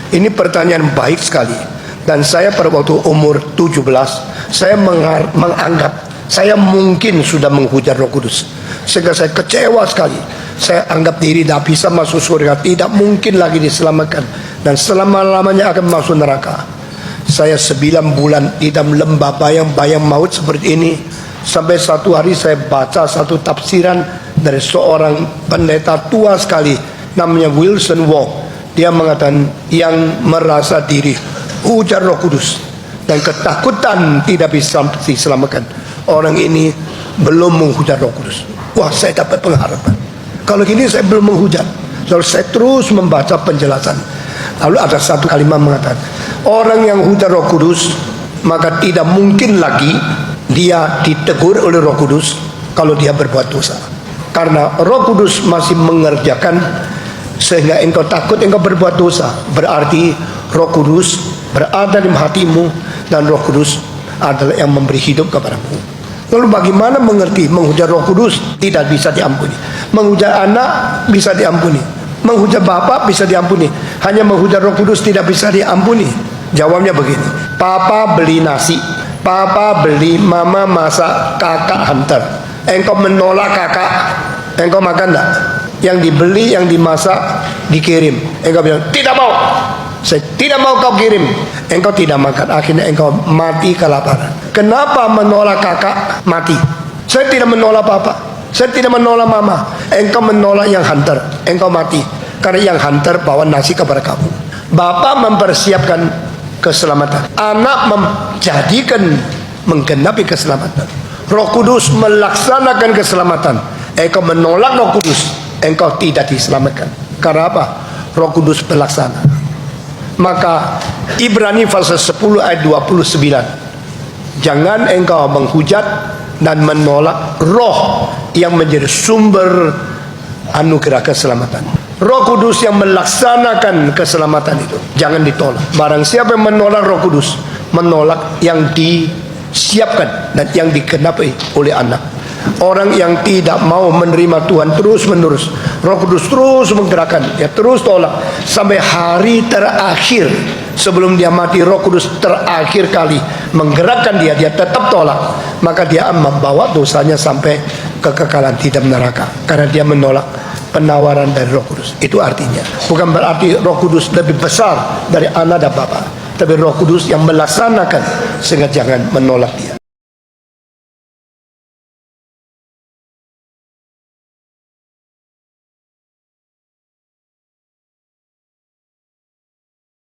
Ini pertanyaan baik sekali. Dan saya pada waktu umur 17, saya menganggap saya mungkin sudah menghujat Roh Kudus, sehingga saya kecewa sekali. Saya anggap diri tidak bisa masuk surga, tidak mungkin lagi diselamatkan, dan selama-lamanya akan masuk neraka. Saya 9 bulan di dalam lembah bayang-bayang maut seperti ini, sampai satu hari saya baca satu tafsiran dari seorang pendeta tua sekali, namanya Wilson Wong. Dia mengatakan yang merasa diri hujat Roh Kudus dan ketakutan tidak bisa diselamatkan, orang ini belum menghujat Roh Kudus. Wah, saya dapat pengharapan. Kalau gini saya belum menghujat. Lalu saya terus membaca penjelasan. Lalu ada satu kalimat mengatakan, orang yang hujat Roh Kudus, maka tidak mungkin lagi dia ditegur oleh Roh Kudus kalau dia berbuat dosa. Karena Roh Kudus masih mengerjakan sehingga engkau takut engkau berbuat dosa. Berarti Roh Kudus berada di hatimu, dan Roh Kudus adalah yang memberi hidup kepadamu. Lalu bagaimana mengerti menghujat Roh Kudus? Tidak bisa diampuni. Menghujat anak bisa diampuni, menghujat bapak bisa diampuni, hanya menghujat Roh Kudus tidak bisa diampuni. Jawabnya begini, papa beli nasi, papa beli, mama masak, kakak hantar. Engkau menolak kakak, engkau makan enggak? Yang dibeli, yang dimasak, dikirim, engkau bilang tidak mau, saya tidak mau kau kirim, engkau tidak makan, akhirnya engkau mati kelaparan. Kenapa menolak kakak mati? Saya tidak menolak papa, saya tidak menolak mama. Engkau menolak yang hantar, engkau mati. Karena yang hantar bawa nasi kepada kamu. Bapak mempersiapkan keselamatan, anak menjadikan menggenapi keselamatan, Roh Kudus melaksanakan keselamatan. Engkau menolak Roh Kudus, engkau tidak diselamatkan. Karena apa? Roh Kudus pelaksana. Maka Ibrani pasal 10 ayat 29, jangan engkau menghujat dan menolak roh yang menjadi sumber anugerah keselamatan. Roh Kudus yang melaksanakan keselamatan itu jangan ditolak. Barang siapa yang menolak Roh Kudus, menolak yang disiapkan dan yang dikenapi oleh anak. Orang yang tidak mau menerima Tuhan terus menerus, Roh Kudus terus menggerakkan, ya terus tolak sampai hari terakhir sebelum dia mati. Roh Kudus terakhir kali menggerakkan dia tetap tolak, maka dia membawa dosanya sampai kekekalan tidak neraka, karena dia menolak penawaran dari Roh Kudus. Itu artinya bukan berarti Roh Kudus lebih besar dari anak dan bapa, tapi Roh Kudus yang melaksanakan, sehingga jangan menolak dia.